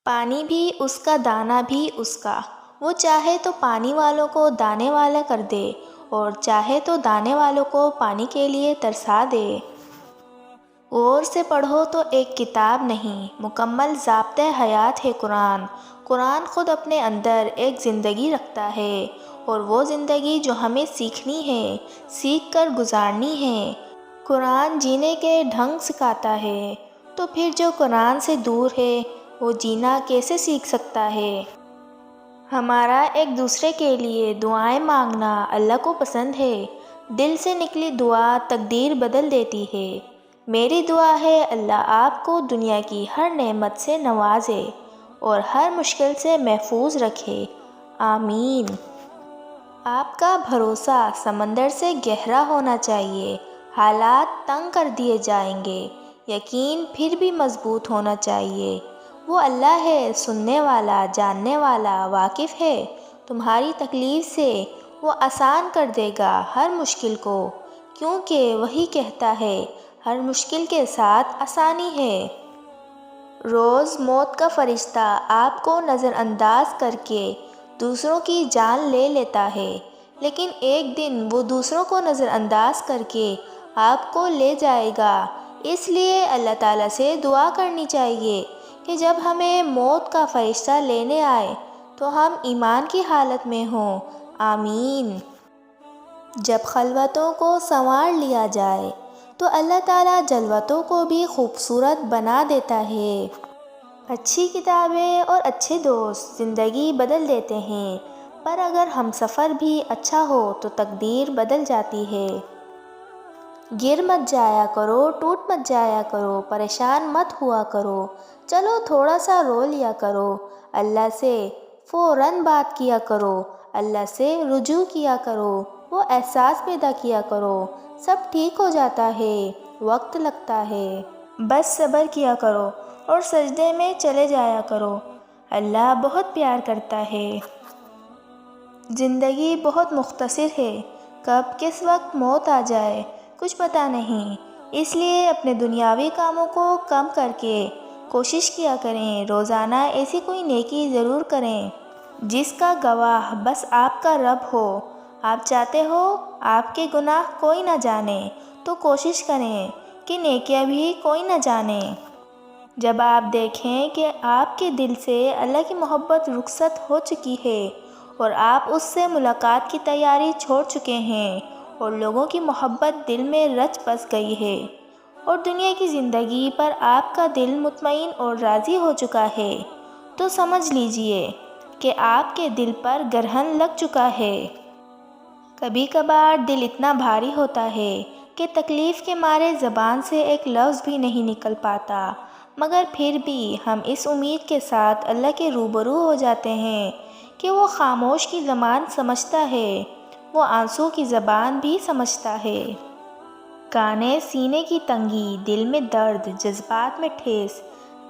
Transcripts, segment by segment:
پانی بھی اس کا، دانا بھی اس کا، وہ چاہے تو پانی والوں کو دانے والا کر دے اور چاہے تو دانے والوں کو پانی کے لیے ترسا دے۔ غور سے پڑھو تو ایک کتاب نہیں، مکمل ضابطۂ حیات ہے قرآن۔ قرآن خود اپنے اندر ایک زندگی رکھتا ہے، اور وہ زندگی جو ہمیں سیکھنی ہے، سیکھ کر گزارنی ہے۔ قرآن جینے کے ڈھنگ سکھاتا ہے، تو پھر جو قرآن سے دور ہے وہ جینا کیسے سیکھ سکتا ہے؟ ہمارا ایک دوسرے کے لیے دعائیں مانگنا اللہ کو پسند ہے۔ دل سے نکلی دعا تقدیر بدل دیتی ہے۔ میری دعا ہے اللہ آپ کو دنیا کی ہر نعمت سے نوازے اور ہر مشکل سے محفوظ رکھے، آمین۔ آپ کا بھروسہ سمندر سے گہرا ہونا چاہیے، حالات تنگ کر دیے جائیں گے، یقین پھر بھی مضبوط ہونا چاہیے۔ وہ اللہ ہے سننے والا، جاننے والا، واقف ہے تمہاری تکلیف سے، وہ آسان کر دے گا ہر مشکل کو، کیونکہ وہی کہتا ہے ہر مشکل کے ساتھ آسانی ہے۔ روز موت کا فرشتہ آپ کو نظر انداز کر کے دوسروں کی جان لے لیتا ہے، لیکن ایک دن وہ دوسروں کو نظر انداز کر کے آپ کو لے جائے گا۔ اس لیے اللہ تعالیٰ سے دعا کرنی چاہیے کہ جب ہمیں موت کا فرشتہ لینے آئے تو ہم ایمان کی حالت میں ہوں، آمین۔ جب خلوتوں کو سنوار لیا جائے تو اللہ تعالیٰ جلوتوں کو بھی خوبصورت بنا دیتا ہے۔ اچھی کتابیں اور اچھے دوست زندگی بدل دیتے ہیں، پر اگر ہم سفر بھی اچھا ہو تو تقدیر بدل جاتی ہے۔ گر مت جایا کرو، ٹوٹ مت جایا کرو، پریشان مت ہوا کرو، چلو تھوڑا سا رو لیا کرو، اللہ سے فوراً بات کیا کرو، اللہ سے رجوع کیا کرو، وہ احساس پیدا کیا کرو، سب ٹھیک ہو جاتا ہے، وقت لگتا ہے، بس صبر کیا کرو اور سجدے میں چلے جایا کرو، اللہ بہت پیار کرتا ہے۔ زندگی بہت مختصر ہے، کب کس وقت موت آ جائے کچھ پتہ نہیں، اس لیے اپنے دنیاوی کاموں کو کم کر کے کوشش کیا کریں، روزانہ ایسی کوئی نیکی ضرور کریں جس کا گواہ بس آپ کا رب ہو۔ آپ چاہتے ہو آپ کے گناہ کوئی نہ جانے، تو کوشش کریں کہ نیکیاں بھی کوئی نہ جانے۔ جب آپ دیکھیں کہ آپ کے دل سے اللہ کی محبت رخصت ہو چکی ہے اور آپ اس سے ملاقات کی تیاری چھوڑ چکے ہیں اور لوگوں کی محبت دل میں رچ بس گئی ہے اور دنیا کی زندگی پر آپ کا دل مطمئن اور راضی ہو چکا ہے، تو سمجھ لیجئے کہ آپ کے دل پر گرہن لگ چکا ہے۔ کبھی کبھار دل اتنا بھاری ہوتا ہے کہ تکلیف کے مارے زبان سے ایک لفظ بھی نہیں نکل پاتا، مگر پھر بھی ہم اس امید کے ساتھ اللہ کے روبرو ہو جاتے ہیں کہ وہ خاموش کی زبان سمجھتا ہے، وہ آنسو کی زبان بھی سمجھتا ہے۔ گانے سینے کی تنگی، دل میں درد، جذبات میں ٹھیس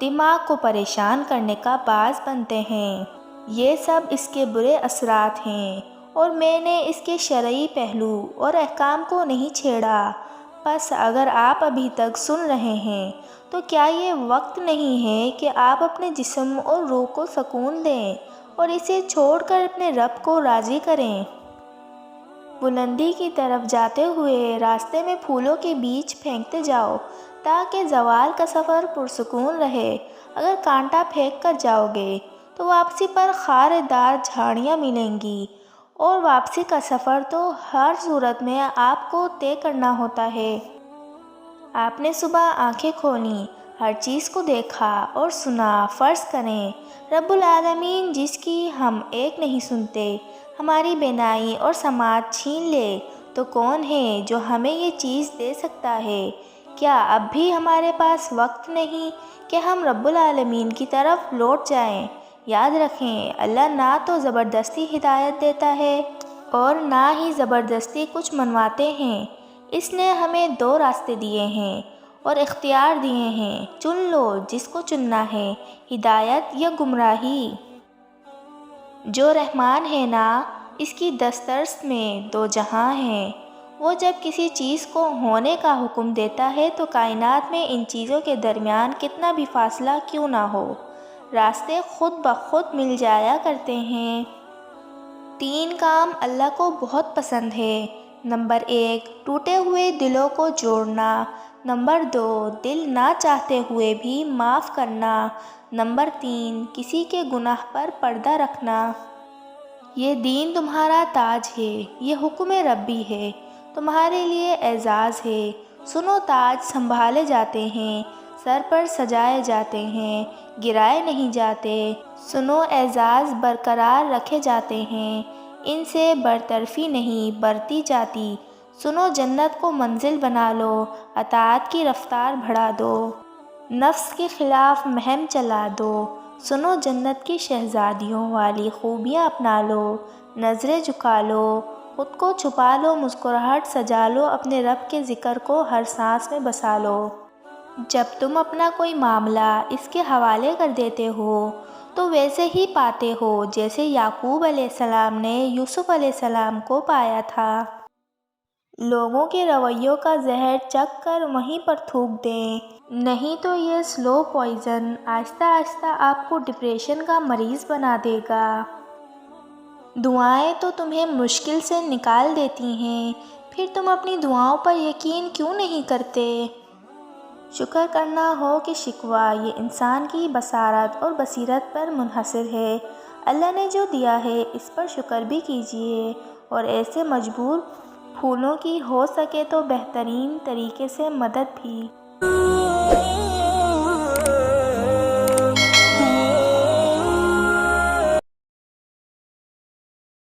دماغ کو پریشان کرنے کا باعث بنتے ہیں۔ یہ سب اس کے برے اثرات ہیں، اور میں نے اس کے شرعی پہلو اور احکام کو نہیں چھیڑا۔ بس اگر آپ ابھی تک سن رہے ہیں تو کیا یہ وقت نہیں ہے کہ آپ اپنے جسم اور روح کو سکون دیں اور اسے چھوڑ کر اپنے رب کو راضی کریں؟ بلندی کی طرف جاتے ہوئے راستے میں پھولوں کے بیج پھینکتے جاؤ تاکہ زوال کا سفر پرسکون رہے۔ اگر کانٹا پھینک کر جاؤ گے تو واپسی پر خار دار جھاڑیاں ملیں گی، اور واپسی کا سفر تو ہر صورت میں آپ کو طے کرنا ہوتا ہے۔ آپ نے صبح آنکھیں کھولیں، ہر چیز کو دیکھا اور سنا۔ فرض کریں رب العالمین جس کی ہم ایک نہیں سنتے ہماری بینائی اور سماعت چھین لے، تو کون ہے جو ہمیں یہ چیز دے سکتا ہے؟ کیا اب بھی ہمارے پاس وقت نہیں کہ ہم رب العالمین کی طرف لوٹ جائیں؟ یاد رکھیں اللہ نہ تو زبردستی ہدایت دیتا ہے اور نہ ہی زبردستی کچھ منواتے ہیں۔ اس نے ہمیں دو راستے دیے ہیں اور اختیار دیے ہیں، چن لو جس کو چننا ہے، ہدایت یا گمراہی۔ جو رحمان ہے نا، اس کی دسترس میں دو جہاں ہیں، وہ جب کسی چیز کو ہونے کا حکم دیتا ہے تو کائنات میں ان چیزوں کے درمیان کتنا بھی فاصلہ کیوں نہ ہو، راستے خود بخود مل جایا کرتے ہیں۔ 3 کام اللہ کو بہت پسند ہے۔ نمبر 1، ٹوٹے ہوئے دلوں کو جوڑنا۔ نمبر 2، دل نہ چاہتے ہوئے بھی معاف کرنا۔ نمبر 3، کسی کے گناہ پر پردہ رکھنا۔ یہ دین تمہارا تاج ہے، یہ حکم ربی ہے، تمہارے لیے اعزاز ہے۔ سنو، تاج سنبھالے جاتے ہیں، سر پر سجائے جاتے ہیں، گرائے نہیں جاتے۔ سنو، اعزاز برقرار رکھے جاتے ہیں، ان سے برطرفی نہیں برتی جاتی۔ سنو، جنت کو منزل بنا لو، اطاعت کی رفتار بڑھا دو، نفس کے خلاف مہم چلا دو۔ سنو، جنت کی شہزادیوں والی خوبیاں اپنا لو، نظریں جھکا لو، خود کو چھپا لو، مسکراہٹ سجا لو، اپنے رب کے ذکر کو ہر سانس میں بسا لو۔ جب تم اپنا کوئی معاملہ اس کے حوالے کر دیتے ہو تو ویسے ہی پاتے ہو جیسے یعقوب علیہ السلام نے یوسف علیہ السلام کو پایا تھا۔ لوگوں کے رویوں کا زہر چکھ کر وہیں پر تھوک دیں، نہیں تو یہ سلو پوائزن آہستہ آہستہ آپ کو ڈپریشن کا مریض بنا دے گا۔ دعائیں تو تمہیں مشکل سے نکال دیتی ہیں، پھر تم اپنی دعاؤں پر یقین کیوں نہیں کرتے؟ شکر کرنا ہو کہ شکوہ، یہ انسان کی بصارت اور بصیرت پر منحصر ہے۔ اللہ نے جو دیا ہے اس پر شکر بھی کیجیے، اور ایسے مجبور پھولوں کی ہو سکے تو بہترین طریقے سے مدد بھی۔